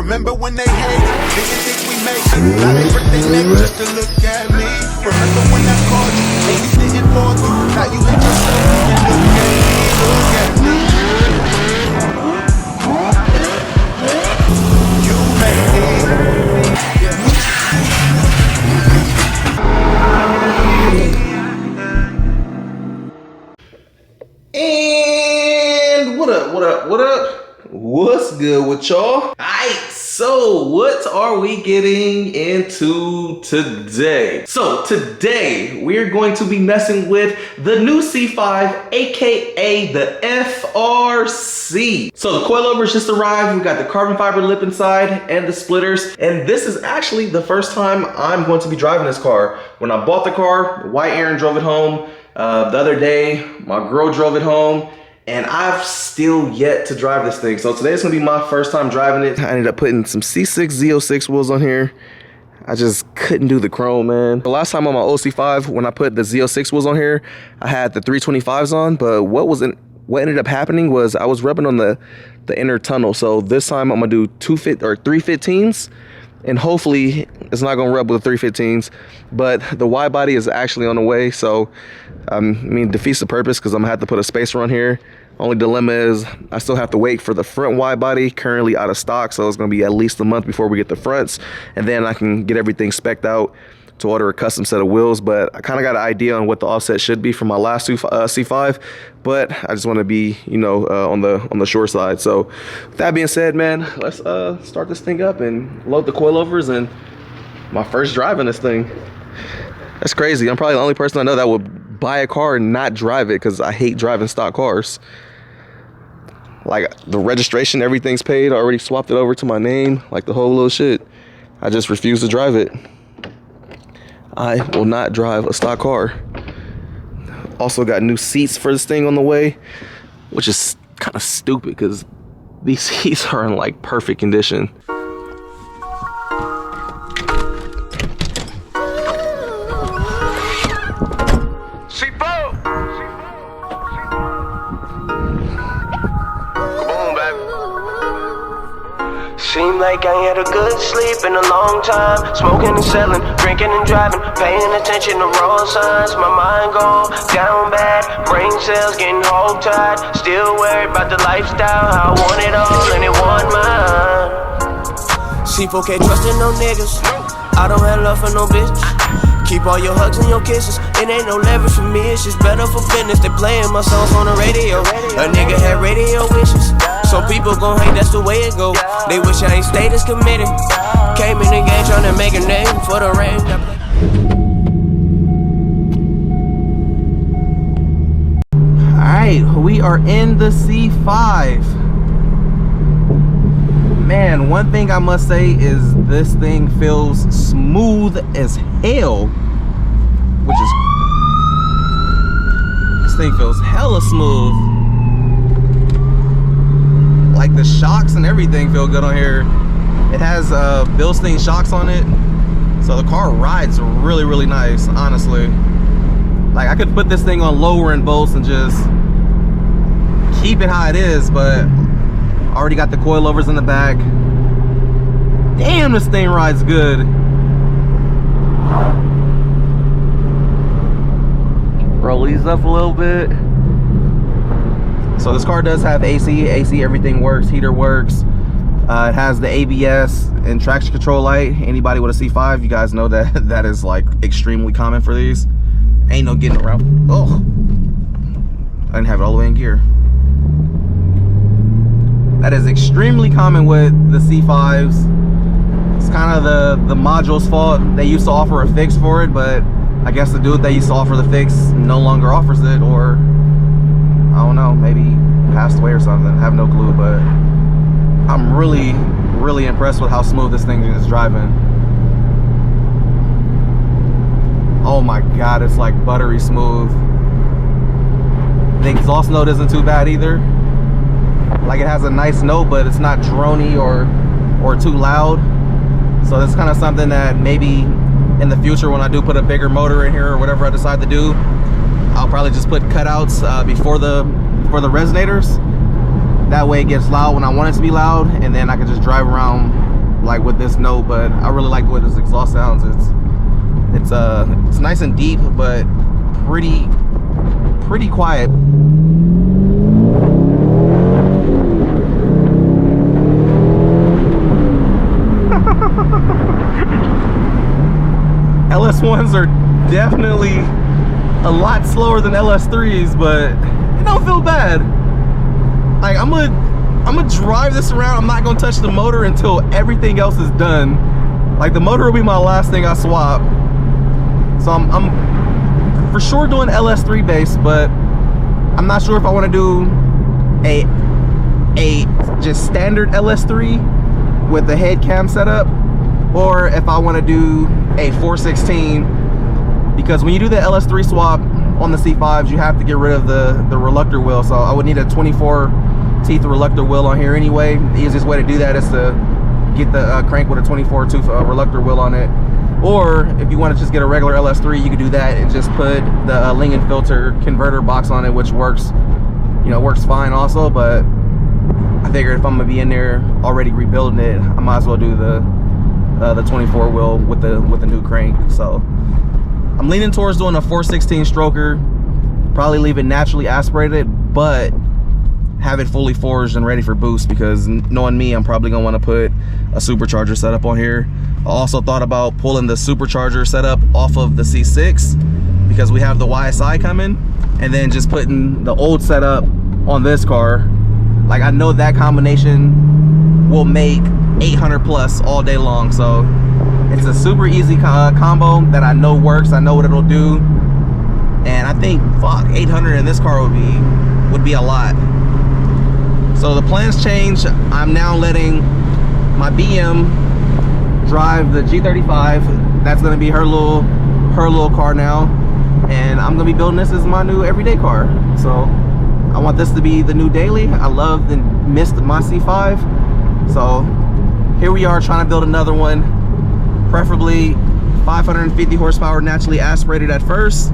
Remember when they hate, didn't think we make it. Now they break their neck just to look at me. Remember when I called you, and you didn't fall through. Now you hate yourself and look at me, look at me. You made me. And what up, what up, what up? What's good with y'all? Alright, so what are we getting into today? So today we're going to be messing with the new C5, aka the FRC. So the coilovers just arrived. We got the carbon fiber lip inside and the splitters. And this is actually the first time I'm going to be driving this car. When I bought the car, White Aaron drove it home. The other day, my girl drove it home. And I've still yet to drive this thing. So today's gonna be my first time driving it. I ended up putting some C6 Z06 wheels on here. I just couldn't do the chrome, man. The last time on my old C5, when I put the Z06 wheels on here, I had the 325s on, but what ended up happening was I was rubbing on the inner tunnel. So this time I'm gonna do 315s, and hopefully it's not gonna rub with the 315s, but the wide body is actually on the way. So I mean, defeats the purpose because I'm gonna have to put a spacer on here. Only dilemma is I still have to wait for the front wide body, currently out of stock. So it's gonna be at least a month before we get the fronts, and then I can get everything spec'd out to order a custom set of wheels. But I kind of got an idea on what the offset should be for my last C5, but I just want to be, you know, on the short side. So with that being said, man, let's start this thing up and load the coilovers. And my first drive in this thing. That's crazy. I'm probably the only person I know that would buy a car and not drive it because I hate driving stock cars. Like the registration, everything's paid. I already swapped it over to my name, like the whole little shit. I just refuse to drive it. I will not drive a stock car. Also got new seats for this thing on the way, which is kind of stupid because these seats are in like perfect condition. Seem like I ain't had a good sleep in a long time. Smoking and selling, drinking and driving, paying attention to road signs. My mind gone down bad, brain cells getting hog-tied. Still worried about the lifestyle, how I want it all and it want mine. C4 can't trustin' no niggas, I don't have love for no bitch. Keep all your hugs and your kisses, it ain't no leverage for me, it's just better for business. They playing my songs on the radio, a nigga had radio wishes. Some people gon' hate, that's the way it go. They wish I ain't stayed as committed. Came in the game tryna make a name for the rain. Alright, we are in the C5. Man, one thing I must say is this thing feels smooth as hell. This thing feels hella smooth. Like the shocks and everything feel good on here. It has Bilstein shocks on it, so the car rides really, really nice, honestly. Like I could put this thing on lowering bolts and just keep it how it is, but I already got the coilovers in the back. Damn, this thing rides good. Roll these up a little bit. So this car does have AC, everything works, heater works. It has the ABS and traction control light. Anybody with a C5, you guys know that that is like extremely common for these. Ain't no getting around. Oh, I didn't have it all the way in gear. That is extremely common with the C5s. It's kind of the module's fault. They used to offer a fix for it, but I guess the dude that used to offer the fix no longer offers it, or I don't know, maybe passed away or something. I have no clue, but I'm really, really impressed with how smooth this thing is driving. Oh my God, it's like buttery smooth. The exhaust note isn't too bad either. Like it has a nice note, but it's not drony or too loud. So that's kind of something that maybe in the future when I do put a bigger motor in here or whatever I decide to do, I'll probably just put cutouts before the resonators. That way it gets loud when I want it to be loud, and then I can just drive around like with this note, but I really like the way this exhaust sounds. It's nice and deep, but pretty quiet. LS1s are definitely a lot slower than LS3s, but it don't feel bad. Like I'm gonna drive this around. I'm not gonna touch the motor until everything else is done. Like the motor will be my last thing I swap. So I'm for sure doing LS3 base, but I'm not sure if I want to do a just standard LS3 with the head cam setup, or if I want to do a 416, because when you do the LS3 swap on the C5s, you have to get rid of the reluctor wheel. So I would need a 24 teeth reluctor wheel on here anyway. The easiest way to do that is to get the crank with a 24 tooth reluctor wheel on it. Or if you want to just get a regular LS3, you can do that and just put the Lingen filter converter box on it, which works, you know, works fine also. But I figured if I'm gonna be in there already rebuilding it, I might as well do the 24 wheel with the new crank. So I'm leaning towards doing a 416 stroker, probably leave it naturally aspirated, but have it fully forged and ready for boost, because knowing me, I'm probably gonna want to put a supercharger setup on here. I also thought about pulling the supercharger setup off of the C6 because we have the YSI coming, and then just putting the old setup on this car. Like I know that combination will make 800 plus all day long. So it's a super easy combo that I know works. I know what it'll do, and I think 800 in this car would be a lot. So the plans change. I'm now letting my BM drive the G35. That's gonna be her little car now, and I'm gonna be building this as my new everyday car. So I want this to be the new daily. I love and missed my C5. So here we are trying to build another one, preferably 550 horsepower naturally aspirated at first,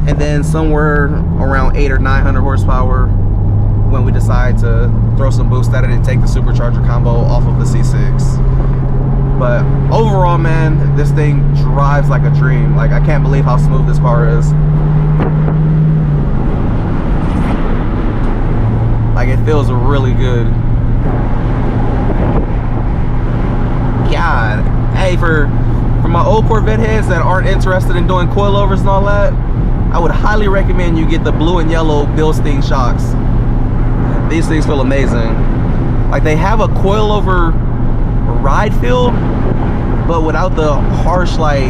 and then somewhere around 800 or 900 horsepower when we decide to throw some boost at it and take the supercharger combo off of the C6. But overall, man, this thing drives like a dream. Like I can't believe how smooth this car is. Like it feels really good. God, hey, for my old Corvette heads that aren't interested in doing coilovers and all that, I would highly recommend you get the blue and yellow Bilstein shocks. These things feel amazing. Like they have a coilover ride feel, but without the harsh like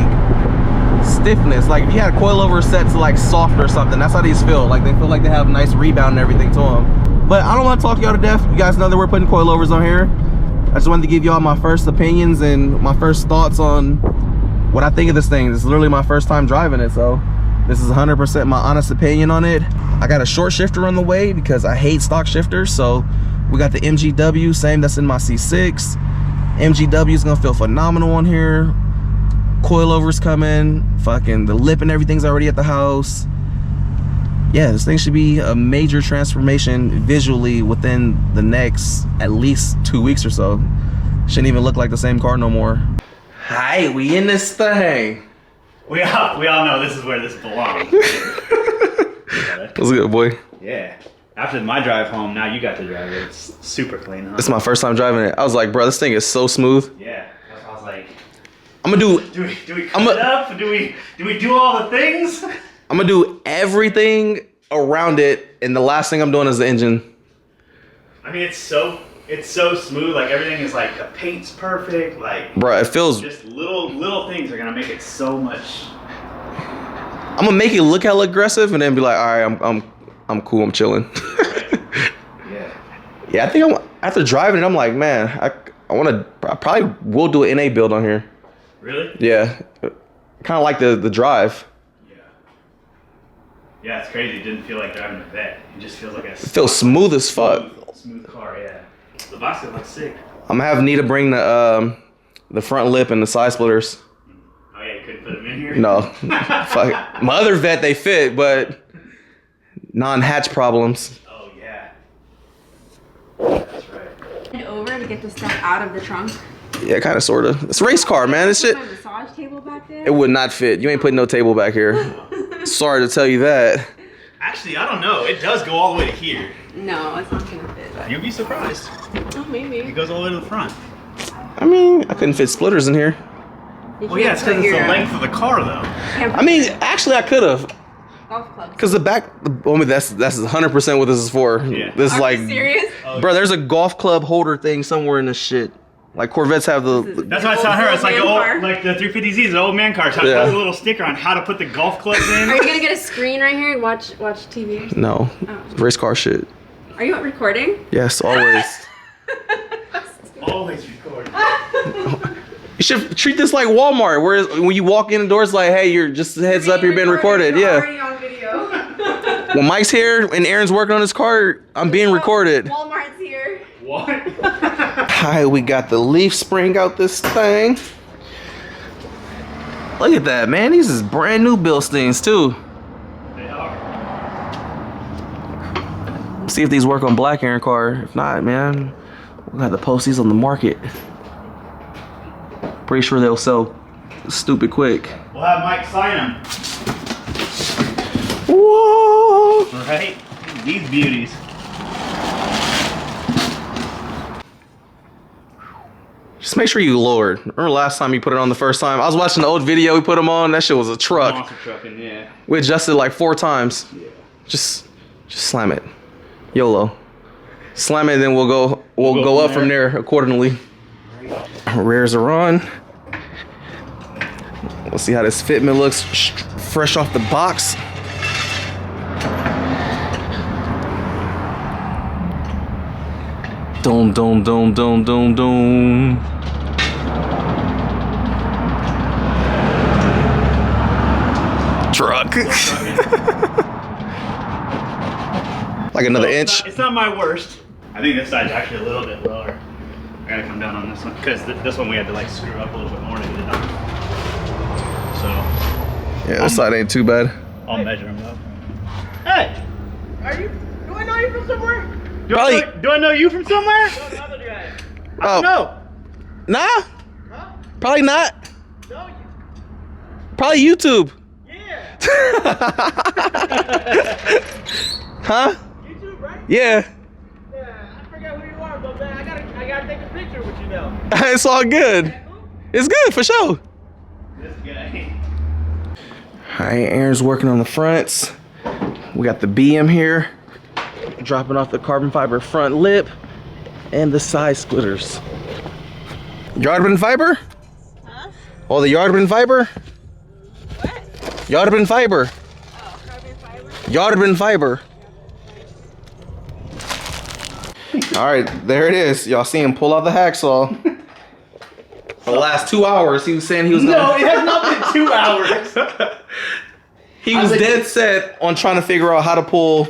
stiffness. Like if you had a coilover set to like soft or something, that's how these feel. Like they feel like they have nice rebound and everything to them. But I don't want to talk y'all to death. You guys know that we're putting coilovers on here. I just wanted to give y'all my first opinions and my first thoughts on what I think of this thing. This is literally my first time driving it, so this is 100% my honest opinion on it. I got a short shifter on the way because I hate stock shifters. So we got the MGW, same that's in my C6. MGW is gonna feel phenomenal on here. Coilovers coming, fucking the lip and everything's already at the house. Yeah, this thing should be a major transformation visually within the next at least 2 weeks or so. Shouldn't even look like the same car no more. Hi, we in this thing. We all know this is where this belongs. What's good, boy? Yeah. After my drive home, now you got to drive it. It's super clean, huh? This is my first time driving it. I was like, bro, this thing is so smooth. Yeah. I was like, I'm gonna do. Do we cut it up? Do we do all the things? I'm gonna do everything around it, and the last thing I'm doing is the engine. I mean, it's so smooth. Like everything is like the paint's perfect. Like, bro, it feels. Just little things are gonna make it so much. I'm gonna make it look hella aggressive, and then be like, all right, I'm cool, I'm chilling. Right. Yeah. Yeah, I think after driving it, I'm like, man, I probably will do an NA build on here. Really? Yeah, kind of like the drive. Yeah, it's crazy. It didn't feel like driving a vet. It just feels like a. It feels smooth as fuck. Smooth car, yeah. The box looks sick. I'm gonna have Nita bring the front lip and the side splitters. Oh yeah, you couldn't put them in here? No. Fuck. My other vet, they fit, but non-hatch problems. Oh yeah. That's right. Over to get the stuff out of the trunk. Yeah, kind of, sort of. It's a race car, man. This shit. My massage table back there? It would not fit. You ain't putting no table back here. Sorry to tell you that. Actually, I don't know. It does go all the way to here. No, it's not gonna fit. You'd be surprised. Oh, maybe. It goes all the way to the front. I mean, I couldn't fit splitters in here. Well, yeah, it's because it's the length of the car, though. I mean, actually, I could have. Golf clubs. Because the back, I mean, that's 100% what this is for. Yeah. This is Are like, you serious? bro, there's a golf club holder thing somewhere in this shit. Like Corvettes have the. That's what I saw her. It's like Old man car. like the 350Z, the old man car. So it Yeah. has a little sticker on how to put the golf clubs in. Are you gonna get a screen right here and watch TV? Or something? No, race car shit. Are you recording? Yes, always. Always record. You should treat this like Walmart, where when you walk in the door, it's like, hey, you're just heads up, you're being recorded. You're Yeah. already on video. When Mike's here and Aaron's working on his car, I'm being recorded. Walmart's here. What? Hi, we got the leaf spring out this thing. Look at that, man. These is brand new Bilsteins too. They are. See if these work on black Aaron car. If not, man, we'll have to post these on the market. Pretty sure they'll sell stupid quick. We'll have Mike sign them. Whoa! Right? These beauties. Just make sure you lowered. Remember last time you put it on the first time? I was watching the old video we put them on. That shit was a truck. Monster trucking, yeah. We adjusted like 4 times. Yeah. Just slam it. YOLO. Slam it, and then we'll go up from there accordingly. Rears are on. We'll see how this fitment looks fresh off the box. Doom, doom, doom, doom, doom, doom. Truck. Like another inch. It's not my worst. I think this side's actually a little bit lower. I gotta come down on this one because this one we had to like screw up a little bit more to get it up. So Yeah, this side ain't too bad. I'll measure them up. Hey, do I know you from somewhere? Do I know you from somewhere? No, the other guy. I don't know. Nah. Huh? Probably not. No. Probably YouTube. Yeah. Huh? YouTube, right? Yeah. Yeah. I forgot who you are, but man, I gotta take a picture with you now. It's all good. It's good for sure. This guy. All right, Aaron's working on the fronts. We got the BM here, dropping off the carbon fiber front lip and the side splitters. Yardman fiber? Huh? Oh, the Yardman fiber? What? Yardman fiber. Oh, carbon fiber? Yardman fiber. All right, there it is. Y'all see him pull out the hacksaw. For the last 2 hours, he was saying he was gonna... No, it has not been 2 hours. He was dead set on trying to figure out how to pull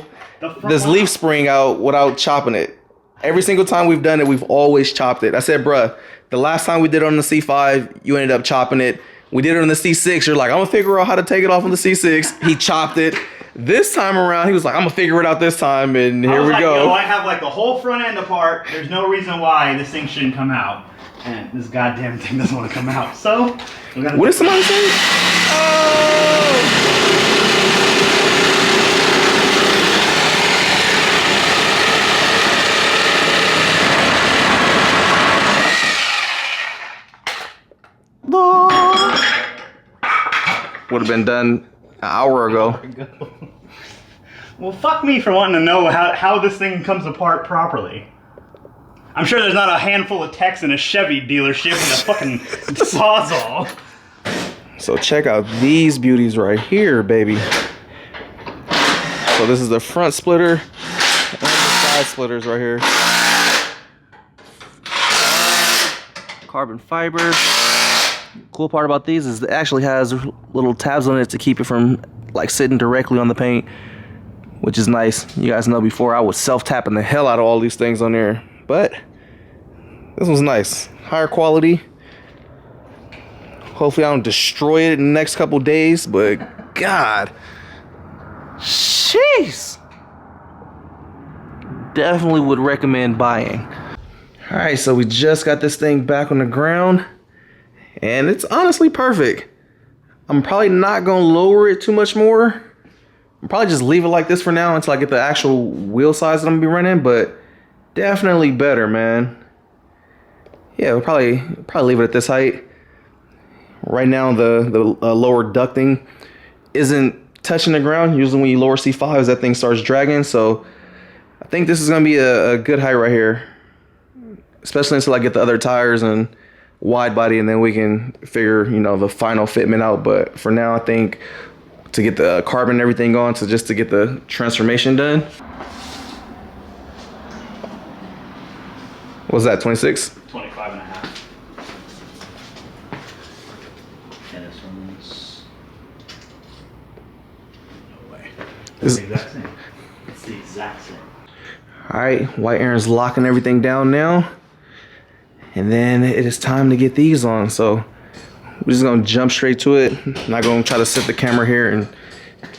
this leaf spring out without chopping it. Every single time we've done it, we've always chopped it. I said, bruh, the last time we did it on the C5, you ended up chopping it. We did it on the C6. You're like, I'm gonna figure out how to take it off on the C6. He chopped it. This time around, he was like, I'm gonna figure it out this time, and here we go. Yo, I have like the whole front end apart. There's no reason why this thing shouldn't come out. And this goddamn thing doesn't want to come out. So, we're gonna... What did somebody say? Would have been done an hour ago. Well, fuck me for wanting to know how this thing comes apart properly. I'm sure there's not a handful of techs in a Chevy dealership with a fucking sawzall. So check out these beauties right here, baby. So this is the front splitter and the side splitters right here. Carbon fiber. Cool part about these is it actually has little tabs on it to keep it from like sitting directly on the paint, which is nice. You guys know before I was self-tapping the hell out of all these things on there, but this one's nice. Higher quality. Hopefully I don't destroy it in the next couple days, but God, jeez. Definitely would recommend buying. All right, so we just got this thing back on the ground, and it's honestly perfect. I'm probably not gonna lower it too much more. I'll probably just leave it like this for now until I get the actual wheel size that I'm gonna be running, but definitely better, man. Yeah, we'll probably leave it at this height. Right now, the lower ducting isn't touching the ground. Usually when you lower C5s, that thing starts dragging, so I think this is gonna be a good height right here. Especially until I get the other tires and wide body, and then we can figure, you know, the final fitment out. But for now, I think to get the carbon and everything going, to just to get the transformation done. What's that, 26? 25 and a half. And this one's... No way. It's the exact same. It's the exact same. All right, white Aaron's locking everything down now. And then it is time to get these on. So we're just gonna jump straight to it. I'm not gonna try to set the camera here and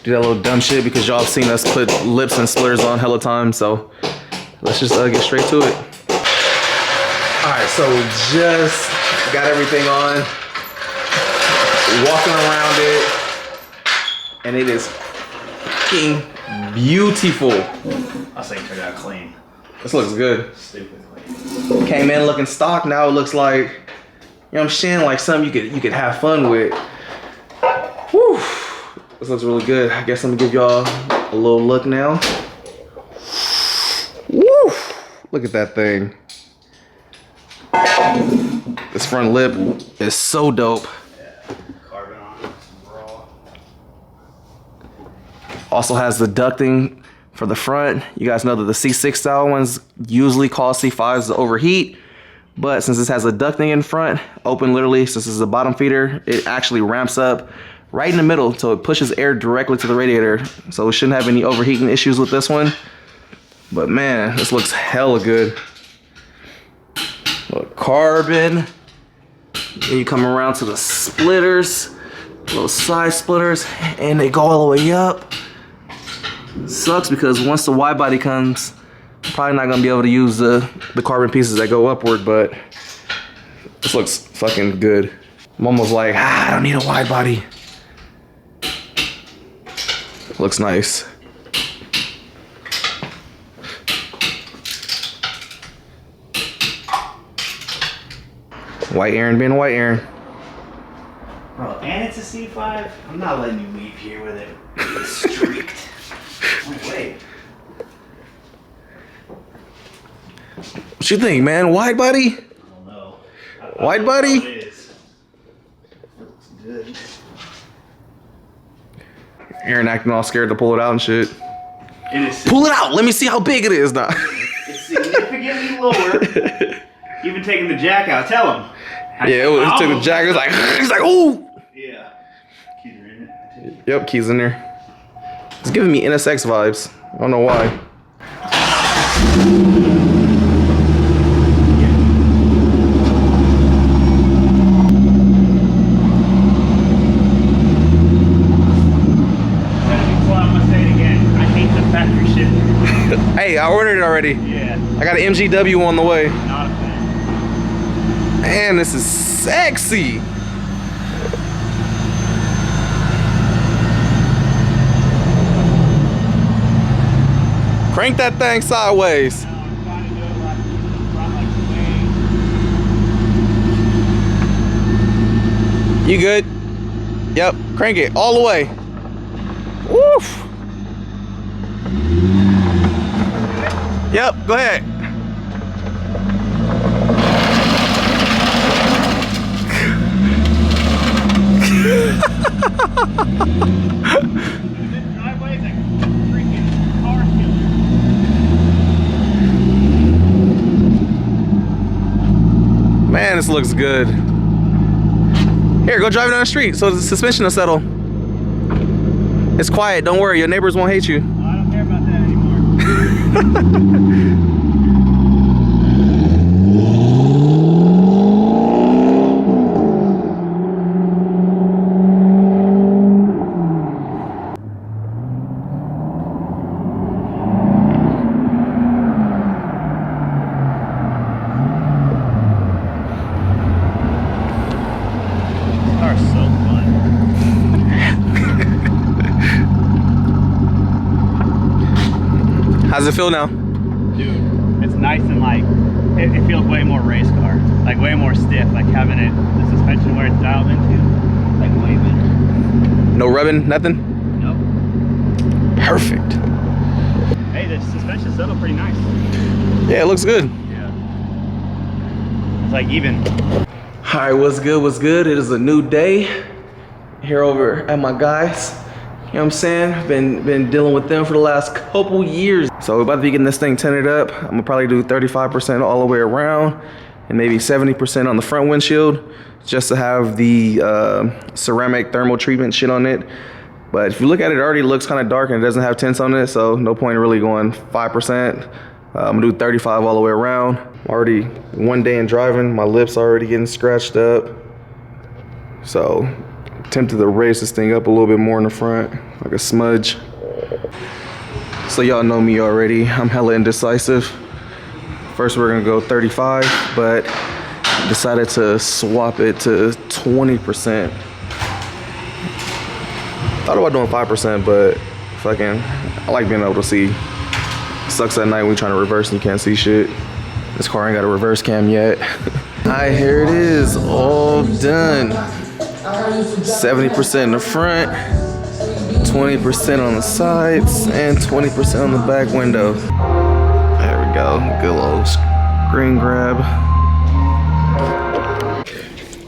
do that little dumb shit because y'all have seen us put lips and splitters on hella times. So let's just get straight to it. All right, so we just got everything on, walking around it, and it is fucking beautiful. I say turned out clean. This looks good. Stupid clean. Came in looking stock, now it looks like, you know what I'm saying, like something you could have fun with. Whew. This looks really good. I guess I'm gonna give y'all a little look now. Woo! Look at that thing. This front lip is so dope. Yeah. Carbon on it. Raw. Also has the ducting for the front. You guys know that the C6 style ones usually cause C5s to overheat, but since this has a ducting in front, open literally, since this is a bottom feeder, it actually ramps up right in the middle, so it pushes air directly to the radiator. So we shouldn't have any overheating issues with this one. But man, this looks hella good. Look, carbon. Then you come around to the splitters, little side splitters, and they go all the way up. Sucks because once the wide body comes, I'm probably not gonna be able to use the carbon pieces that go upward, but this looks fucking good. I'm almost like, I don't need a wide body. Looks nice. White Aaron being white Aaron. Bro, and it's a C5? I'm not letting you leave here with it. It's streaked. No way. What you think, man? Wide body? I don't know. Wide body? It is. Looks good. Aaron acting all scared to pull it out and shit. It is. Pull it out. Let me see how big it is now. It's significantly lower. Even taking the jack out. Tell him. Yeah, he took the jack. He's like, ooh. Yeah. Keys are in it. Yep, keys in there. It's giving me NSX vibes. I don't know why. I'm gonna say it again. I hate the factory shit. Hey, I ordered it already. Yeah. I got an MGW on the way. Not a fan. Man, this is sexy. Crank that thing sideways. I'm trying to do it like front like way. You good? Yep, crank it all the way. Woof. Yep, go ahead. Driveway's a freaking car killer. Man, this looks good. Here, go drive it down the street so the suspension will settle. It's quiet, don't worry, your neighbors won't hate you. I don't care about that anymore. How's it feel now? Dude, it's nice and like, it feels way more race car. Like way more stiff, like having it, the suspension where it's dialed into, like way better. No rubbing, nothing? Nope. Perfect. Hey, the suspension settled pretty nice. Yeah, it looks good. Yeah. It's like even. All right, what's good, what's good? It is a new day here over at my guys. You know what I'm saying? Been dealing with them for the last couple years. So we're about to be getting this thing tinted up. I'm gonna probably do 35% all the way around and maybe 70% on the front windshield just to have the ceramic thermal treatment shit on it. But if you look at it, it already looks kind of dark and it doesn't have tints on it, so no point in really going 5%. I'm gonna do 35 all the way around. Already one day in driving, my lips already getting scratched up. So tempted to raise this thing up a little bit more in the front, like a smudge. So y'all know me already, I'm hella indecisive. First we're gonna go 35, but decided to swap it to 20%. Thought about doing 5%, but fucking, I like being able to see. Sucks at night when you're trying to reverse and you can't see shit. This car ain't got a reverse cam yet. Alright, here it is, all done. 70% in the front, 20% on the sides, and 20% on the back window. There we go, good little screen grab.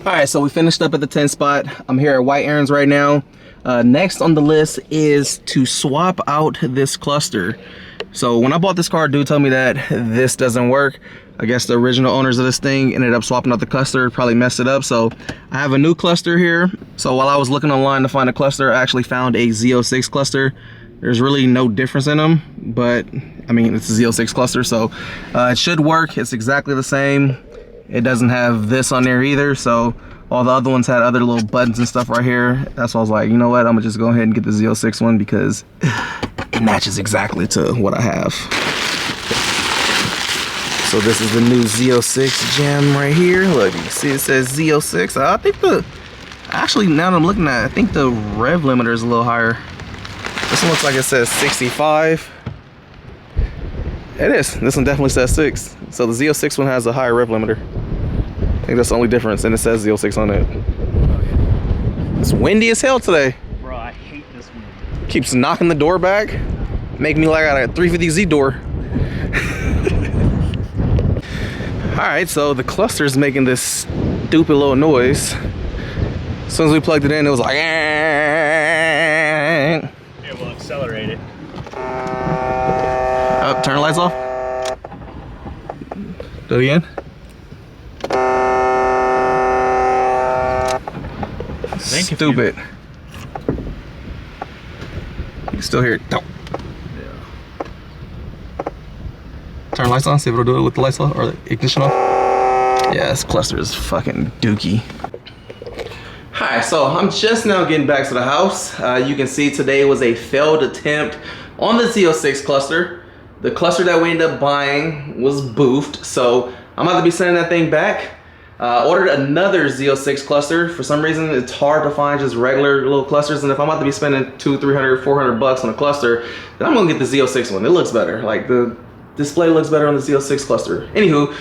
All right, so we finished up at the 10 spot. I'm here at White Aaron's right now. Next on the list is to swap out this cluster. So when I bought this car, dude told me that this doesn't work. I guess the original owners of this thing ended up swapping out the cluster, probably messed it up. So I have a new cluster here. So while I was looking online to find a cluster, I actually found a Z06 cluster. There's really no difference in them, but I mean, it's a Z06 cluster, so it should work. It's exactly the same. It doesn't have this on there either, so all the other ones had other little buttons and stuff right here. That's why I was like, you know what, I'm gonna just go ahead and get the Z06 one because it matches exactly to what I have. So this is the new Z06 gem right here. Look, you can see it says Z06. I think actually now that I'm looking at it, I think the rev limiter is a little higher. This one looks like it says 65. It is, this one definitely says 6. So the Z06 one has a higher rev limiter. I think that's the only difference, and it says Z06 on it. It's windy as hell today. Bro, I hate this one. Keeps knocking the door back, making me like I got a 350Z door. All right, so the cluster is making this stupid little noise. As soon as we plugged it in, it was like, It will accelerate it. oh, turn the lights off. Do it again. Stupid. You can still hear it. No. Turn the lights on, see if it'll do it with the lights off or the ignition off. Yeah, this cluster is fucking dookie. Hi, so I'm just now getting back to the house. You can see today was a failed attempt on the Z06 cluster. The cluster that we ended up buying was boofed, so I'm about to be sending that thing back. Ordered another Z06 cluster. For some reason, it's hard to find just regular little clusters, and if I'm about to be spending $200, $300, $400 on a cluster, then I'm gonna get the Z06 one. It looks better. Like the display looks better on the Z06 cluster. Anywho,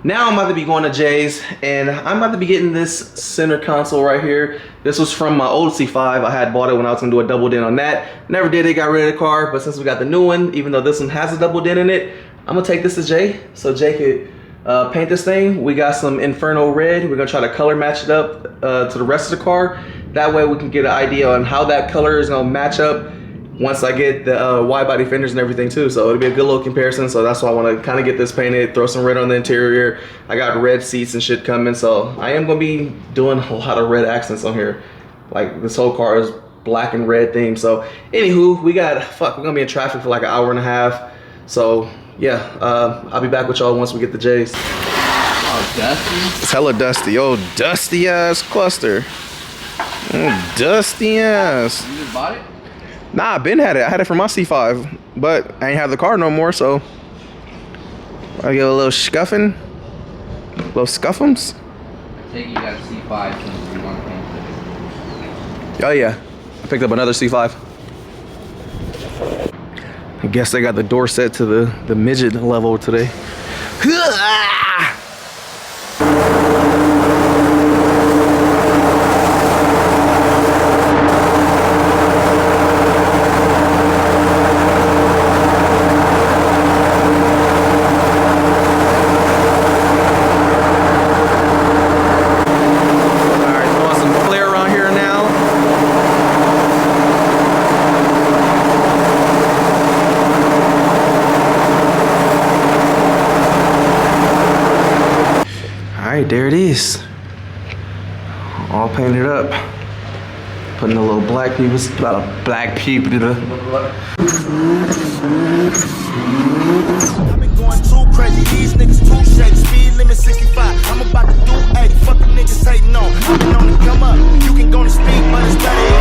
now I'm about to be going to Jay's, and I'm about to be getting this center console right here. This was from my old C5. I had bought it when I was gonna do a double dent on that. Never did it, got rid of the car, but since we got the new one, even though this one has a double dent in it, I'm gonna take this to Jay, so Jay could paint this thing. We got some Inferno red. We're gonna try to color match it up to the rest of the car. That way we can get an idea on how that color is gonna match up once I get the wide body fenders and everything too. So it'll be a good little comparison. So that's why I wanna kinda get this painted, throw some red on the interior. I got red seats and shit coming. So I am gonna be doing a lot of red accents on here. Like this whole car is black and red themed. So anywho, we're gonna be in traffic for like an hour and a half. So yeah, I'll be back with y'all once we get the J's. Oh, dusty? It's hella dusty. Oh, dusty ass cluster. Oh, dusty ass. You just bought it? Nah, I been had it. I had it for my C5, but I ain't have the car no more, so I get a little scuffing. Little scuffums. I take it you got a C5 since you want to paint it. Oh yeah, I picked up another C5. I guess they got the door set to the midget level today. Alright, there it is. All painted up. Putting the little black people, black people. I've been going too crazy, these niggas too shady. Speed limit 65, I'm about to do 80. Fuck the niggas hating on. I've been on the come up, you can go to speed, but it's better.